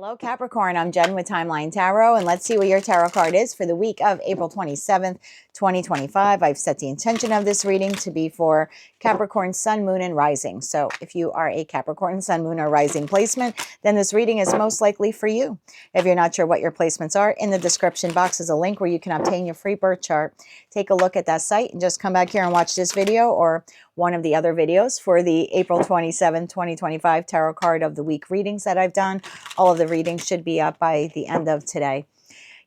Hello, Capricorn. I'm Jen with Timeline Tarot, and let's see what your tarot card is for the week of April 27th, 2025. I've set the intention of this reading to be for Capricorn, Sun, Moon, and Rising. So if you are a Capricorn, Sun, Moon, or Rising placement, then this reading is most likely for you. If you're not sure what your placements are, in the description box is a link where you can obtain your free birth chart. Take a look at that site and just come back here and watch this video or one of the other videos for the April 27, 2025 tarot card of the week readings that I've done. All of the readings should be up by the end of today.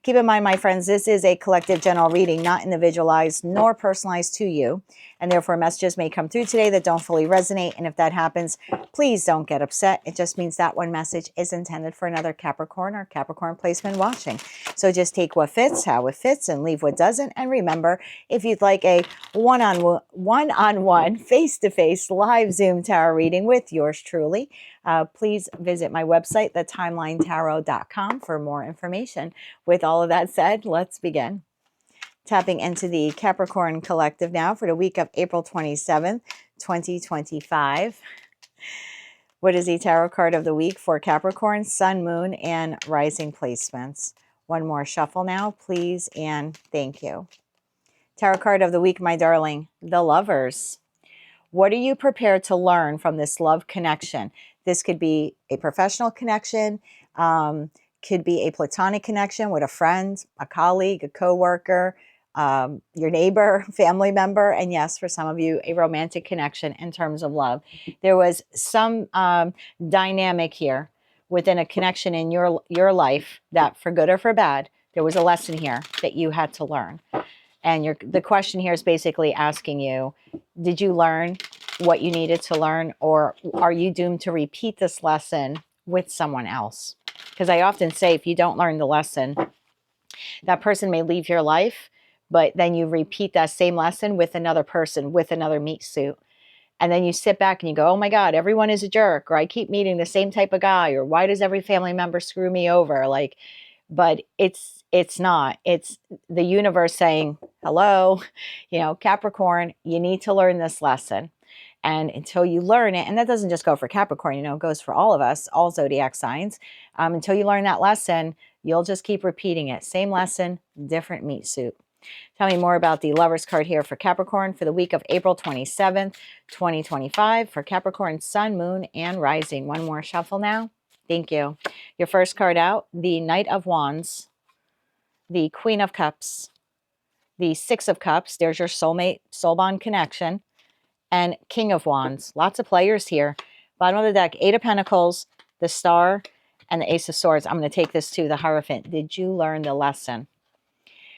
Keep in mind, my friends, this is a collective general reading, not individualized nor personalized to you. And therefore, messages may come through today that don't fully resonate. And if that happens, please don't get upset. It just means that one message is intended for another Capricorn or Capricorn placement watching. So just take what fits, how it fits, and leave what doesn't. And remember, if you'd like a one-on-one, face-to-face live Zoom tarot reading with yours truly, please visit my website, thetimeline.tarot.com, for more information. With all of that said, let's begin. Tapping into the Capricorn Collective now for the week of April 27th, 2025. What is the tarot card of the week for Capricorn, Sun, Moon, and Rising placements? One more shuffle now, please, and thank you. Tarot card of the week, my darling, the Lovers. What are you prepared to learn from this love connection? This could be a professional connection, could be a platonic connection with a friend, a colleague, a coworker, your neighbor, family member, and yes, for some of you, a romantic connection in terms of love. There was some dynamic here within a connection in your life that, for good or for bad, there was a lesson here that you had to learn. And the question here is basically asking you, did you learn what you needed to learn, or are you doomed to repeat this lesson with someone else? Because I often say, if you don't learn the lesson, that person may leave your life, but then you repeat that same lesson with another person, with another meat suit. And then you sit back and you go, oh my God, everyone is a jerk, or I keep meeting the same type of guy, or why does every family member screw me over? But it's not. It's the universe saying, hello, Capricorn, you need to learn this lesson. And until you learn it, and that doesn't just go for Capricorn, it goes for all of us, all zodiac signs. Until you learn that lesson, you'll just keep repeating it. Same lesson, different meat suit. Tell me more about the Lovers card here for Capricorn for the week of April 27th, 2025 for Capricorn, Sun, Moon, and Rising. One more shuffle now. Thank you. Your first card out, the Knight of Wands, the Queen of Cups, the Six of Cups. There's your soulmate, soul bond connection, and King of Wands. Lots of players here. Bottom of the deck, Eight of Pentacles, the Star, and the Ace of Swords. I'm going to take this to the Hierophant. Did you learn the lesson?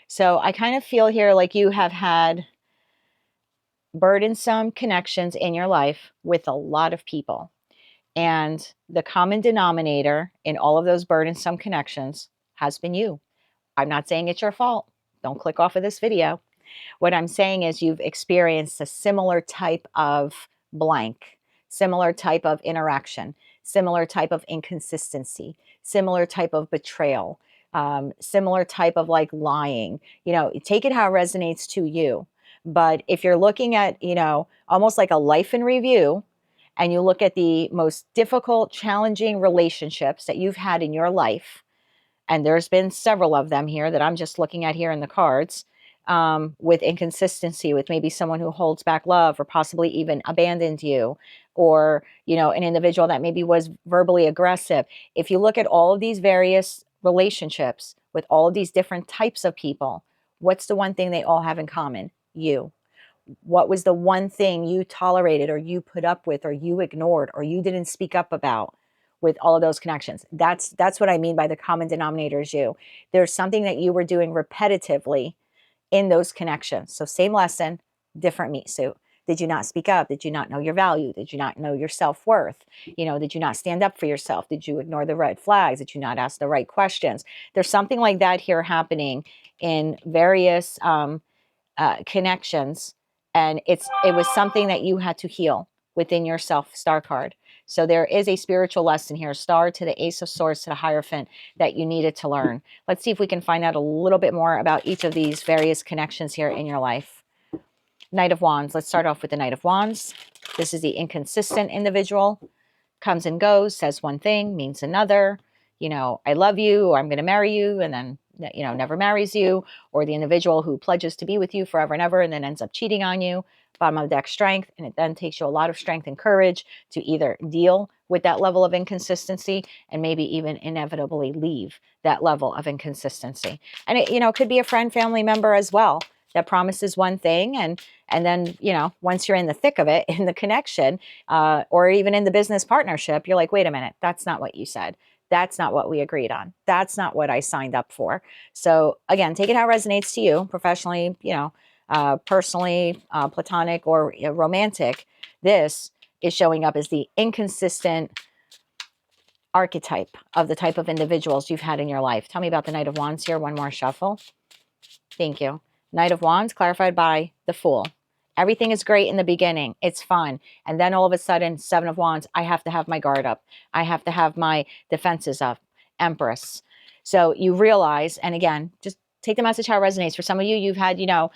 So I kind of feel here like you have had burdensome connections in your life with a lot of people. And the common denominator in all of those burdensome connections has been you. I'm not saying it's your fault. Don't click off of this video. What I'm saying is you've experienced a similar type of blank, similar type of interaction, similar type of inconsistency, similar type of betrayal, similar type of lying. Take it how it resonates to you. But if you're looking at, almost like a life in review, and you look at the most difficult, challenging relationships that you've had in your life, and there's been several of them here that I'm just looking at here in the cards, with inconsistency, with maybe someone who holds back love or possibly even abandoned you, or, an individual that maybe was verbally aggressive. If you look at all of these various relationships with all of these different types of people, what's the one thing they all have in common? You. What was the one thing you tolerated, or you put up with, or you ignored, or you didn't speak up about with all of those connections? That's what I mean by the common denominator is you. There's something that you were doing repetitively in those connections. So same lesson, different meat suit. Did you not speak up? Did you not know your value? Did you not know your self-worth? Did you not stand up for yourself? Did you ignore the red flags? Did you not ask the right questions? There's something like that here happening in various connections. And it was something that you had to heal within yourself, Star card. So there is a spiritual lesson here, Star to the Ace of Swords to the Hierophant, that you needed to learn. Let's see if we can find out a little bit more about each of these various connections here in your life. Knight of Wands. Let's start off with the Knight of Wands. This is the inconsistent individual. Comes and goes, says one thing, means another. you know, I love you, or I'm going to marry you, and then, you know, never marries you, or the individual who pledges to be with you forever and ever and then ends up cheating on you. Bottom of the deck, strength. And it then takes you a lot of strength and courage to either deal with that level of inconsistency and maybe even inevitably leave that level of inconsistency. And it, you know, could be a friend, family member as well that promises one thing, and then, you know, once you're in the thick of it, in the connection, or even in the business partnership, you're like, wait a minute, that's not what you said. That's not what we agreed on. That's not what I signed up for. So again, take it how it resonates to you, professionally, you know, personally, platonic or romantic. This is showing up as the inconsistent archetype of the type of individuals you've had in your life. Tell me about the Knight of Wands here. One more shuffle. Thank you. Knight of Wands clarified by the Fool. Everything is great in the beginning. It's fun. And then all of a sudden, Seven of Wands, I have to have my guard up. I have to have my defenses up. Empress. So you realize, and again, just take the message how it resonates. For some of you, you've had, you know,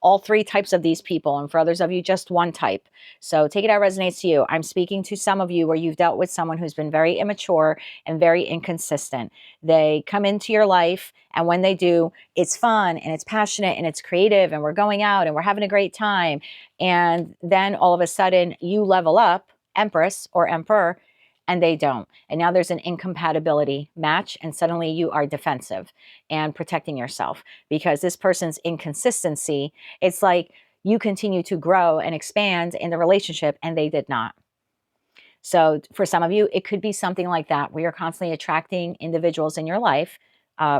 all three types of these people. And for others of you, just one type. So take it how it resonates to you. I'm speaking to some of you where you've dealt with someone who's been very immature and very inconsistent. They come into your life, and when they do, it's fun and it's passionate and it's creative and we're going out and we're having a great time. And then all of a sudden you level up, Empress or Emperor, and they don't. And now there's an incompatibility match, and suddenly you are defensive and protecting yourself because this person's inconsistency, it's like you continue to grow and expand in the relationship and they did not. So for some of you, it could be something like that, where you're constantly attracting individuals in your life,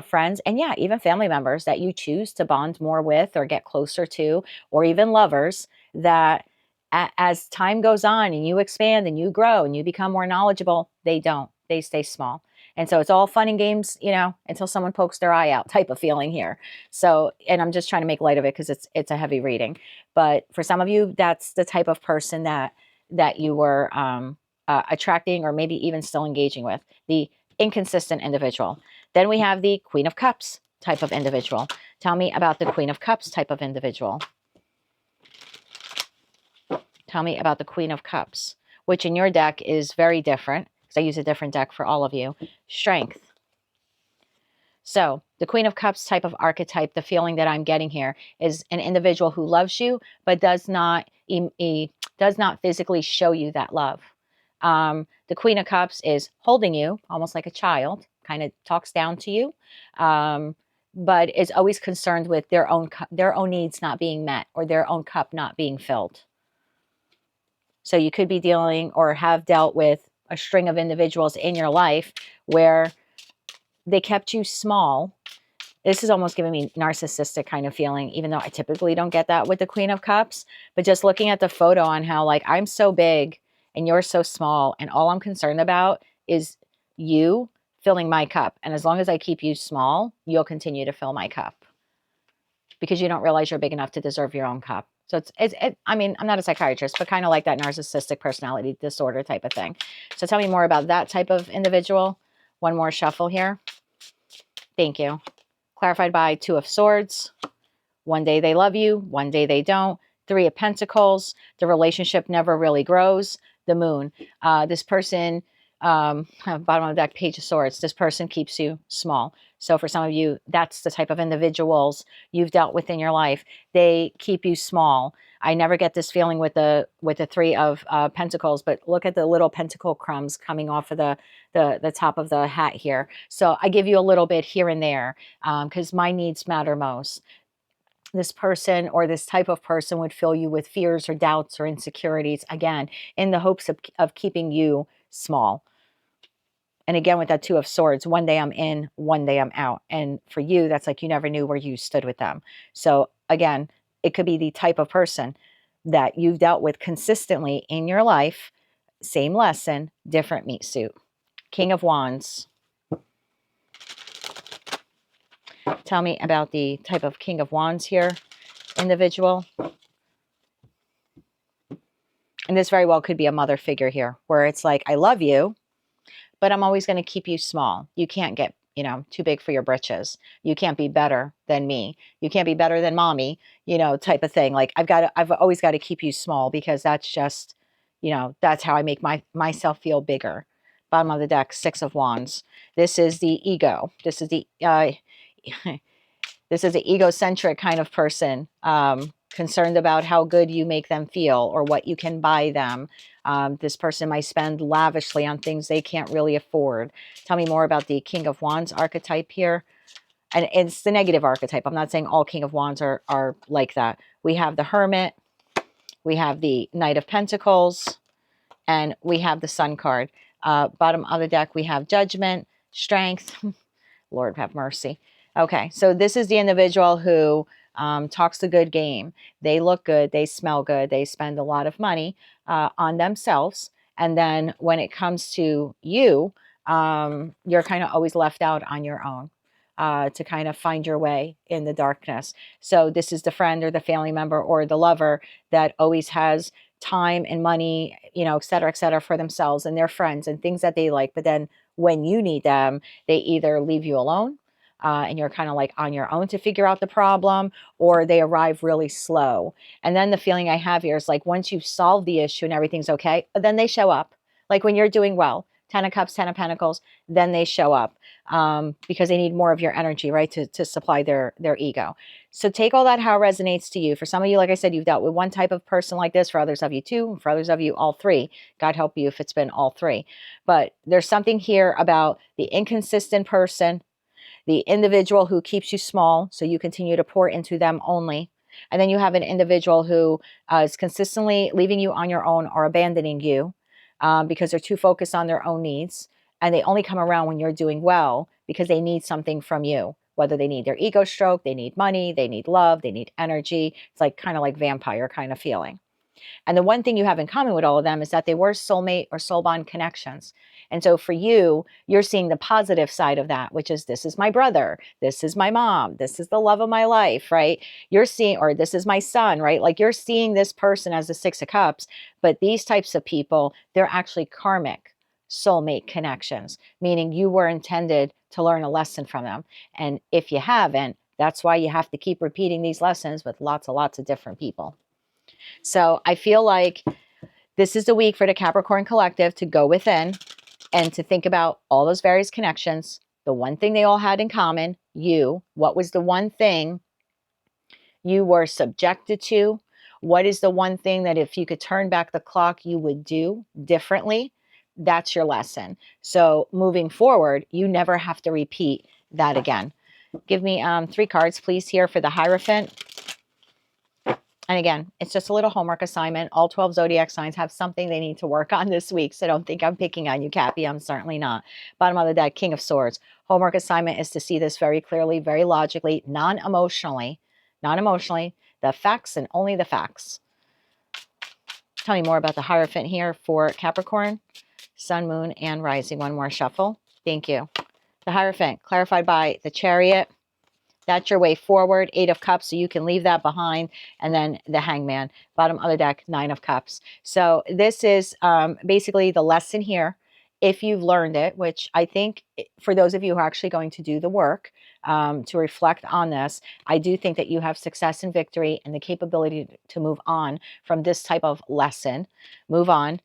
friends, and yeah, even family members that you choose to bond more with or get closer to, or even lovers that as time goes on and you expand and you grow and you become more knowledgeable, they don't. They stay small. And so it's all fun and games, you know, until someone pokes their eye out type of feeling here. So, and I'm just trying to make light of it because it's a heavy reading. But for some of you, that's the type of person that you were attracting or maybe even still engaging with, the inconsistent individual. Then we have the Queen of Cups type of individual. Tell me about the Queen of Cups type of individual. Tell me about the Queen of Cups, which in your deck is very different because I use a different deck for all of you. Strength. So the Queen of Cups type of archetype, the feeling that I'm getting here is an individual who loves you, but does not physically show you that love. The Queen of Cups is holding you almost like a child, kind of talks down to you, but is always concerned with their own needs not being met or their own cup not being filled. So you could be dealing or have dealt with a string of individuals in your life where they kept you small. This is almost giving me narcissistic kind of feeling, even though I typically don't get that with the Queen of Cups. But just looking at the photo on how, like, I'm so big and you're so small, and all I'm concerned about is you filling my cup. And as long as I keep you small, you'll continue to fill my cup because you don't realize you're big enough to deserve your own cup. So I mean, I'm not a psychiatrist, but kind of like that narcissistic personality disorder type of thing. So tell me more about that type of individual. One more shuffle here. Thank you. Clarified by Two of Swords. One day they love you, one day they don't. Three of Pentacles. The relationship never really grows. The Moon. This person, bottom of the deck, Page of Swords. This person keeps you small. So for some of you, that's the type of individuals you've dealt with in your life. They keep you small. I never get this feeling with the Three of Pentacles, but look at the little pentacle crumbs coming off of the top of the hat here. So I give you a little bit here and there because my needs matter most. This person or this type of person would fill you with fears or doubts or insecurities, again, in the hopes of keeping you small. And again, with that Two of Swords, one day I'm in, one day I'm out. And for you, that's like you never knew where you stood with them. So again, it could be the type of person that you've dealt with consistently in your life. Same lesson, different meat suit. King of Wands. Tell me about the type of King of Wands here, individual. And this very well could be a mother figure here, where it's like, I love you, but I'm always going to keep you small. You can't get, you know, too big for your britches. You can't be better than me. You can't be better than mommy, you know, type of thing. Like I've always got to keep you small because that's just, you know, that's how I make myself feel bigger. Bottom of the deck, Six of Wands. This is the ego. This is the this is the egocentric kind of person, concerned about how good you make them feel or what you can buy them. This person might spend lavishly on things they can't really afford. Tell me more about the King of Wands archetype here. And it's the negative archetype. I'm not saying all King of Wands are like that. We have the Hermit. We have the Knight of Pentacles. And we have the Sun card. Bottom of the deck, we have Judgment, Strength. Lord have mercy. Okay, so this is the individual who talks a good game. They look good. They smell good. They spend a lot of money on themselves. And then when it comes to you, you're kind of always left out on your own to kind of find your way in the darkness. So this is the friend or the family member or the lover that always has time and money, you know, et cetera, for themselves and their friends and things that they like. But then when you need them, they either leave you alone and you're kind of like on your own to figure out the problem, or they arrive really slow. And then the feeling I have here is like once you've solved the issue and everything's okay, then they show up. Like when you're doing well, 10 of Cups, 10 of Pentacles, then they show up because they need more of your energy, right, to supply their ego. So take all that how it resonates to you. For some of you, like I said, you've dealt with one type of person like this. For others of you, two. For others of you, all three. God help you if it's been all three. But there's something here about the inconsistent person, the individual who keeps you small, so you continue to pour into them only. And then you have an individual who is consistently leaving you on your own or abandoning you because they're too focused on their own needs. And they only come around when you're doing well because they need something from you. Whether they need their ego stroke, they need money, they need love, they need energy. It's like kind of like vampire kind of feeling. And the one thing you have in common with all of them is that they were soulmate or soul bond connections. And so for you, you're seeing the positive side of that, which is this is my brother, this is my mom, this is the love of my life, right? You're seeing, or this is my son, right? Like you're seeing this person as the Six of Cups, but these types of people, they're actually karmic soulmate connections, meaning you were intended to learn a lesson from them. And if you haven't, that's why you have to keep repeating these lessons with lots of different people. So I feel like this is the week for the Capricorn collective to go within and to think about all those various connections. The one thing they all had in common, you, what was the one thing you were subjected to? What is the one thing that if you could turn back the clock, you would do differently? That's your lesson. So moving forward, you never have to repeat that again. Give me 3 cards, please, here for the Hierophant. And again, it's just a little homework assignment. All 12 zodiac signs have something they need to work on this week. So don't think I'm picking on you, Cappy. I'm certainly not. Bottom of the deck, King of Swords. Homework assignment is to see this very clearly, very logically, non-emotionally, the facts and only the facts. Tell me more about the Hierophant here for Capricorn, Sun, Moon, and Rising. One more shuffle. Thank you. The Hierophant, clarified by the Chariot. That's your way forward, 8 of Cups, so you can leave that behind. And then the Hangman, bottom of the deck, 9 of Cups. So this is basically the lesson here. If you've learned it, which I think for those of you who are actually going to do the work to reflect on this, I do think that you have success and victory and the capability to move on from this type of lesson. Move on,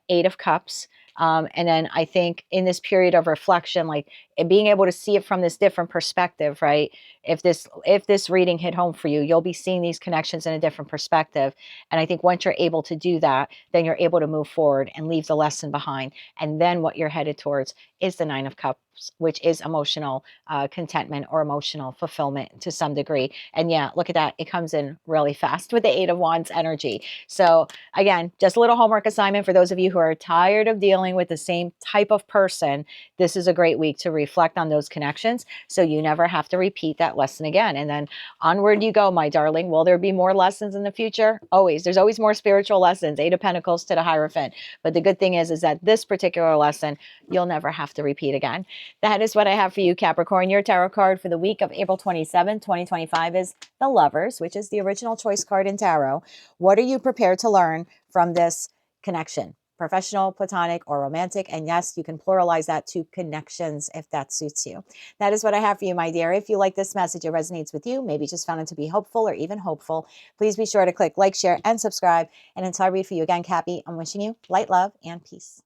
8 of Cups. And then I think in this period of reflection, like being able to see it from this different perspective, right? If this reading hit home for you, you'll be seeing these connections in a different perspective. And I think once you're able to do that, then you're able to move forward and leave the lesson behind. And then what you're headed towards is the 9 of Cups, which is emotional contentment or emotional fulfillment to some degree. And yeah, look at that. It comes in really fast with the 8 of Wands energy. So again, just a little homework assignment for those of you who are tired of dealing with the same type of person. This is a great week to reflect on those connections so you never have to repeat that lesson again. And then onward you go, my darling. Will there be more lessons in the future? Always. There's always more spiritual lessons. 8 of Pentacles to the Hierophant. But the good thing is that this particular lesson, you'll never have to repeat again. That is what I have for you, Capricorn. Your tarot card for the week of April 27, 2025 is the Lovers, which is the original choice card in tarot. What are you prepared to learn from this connection? Professional, platonic, or romantic. And yes, you can pluralize that to connections if that suits you. That is what I have for you, my dear. If you like this message, it resonates with you, maybe just found it to be helpful or even hopeful, please be sure to click like, share, and subscribe. And until I read for you again, Cappy, I'm wishing you light, love, and peace.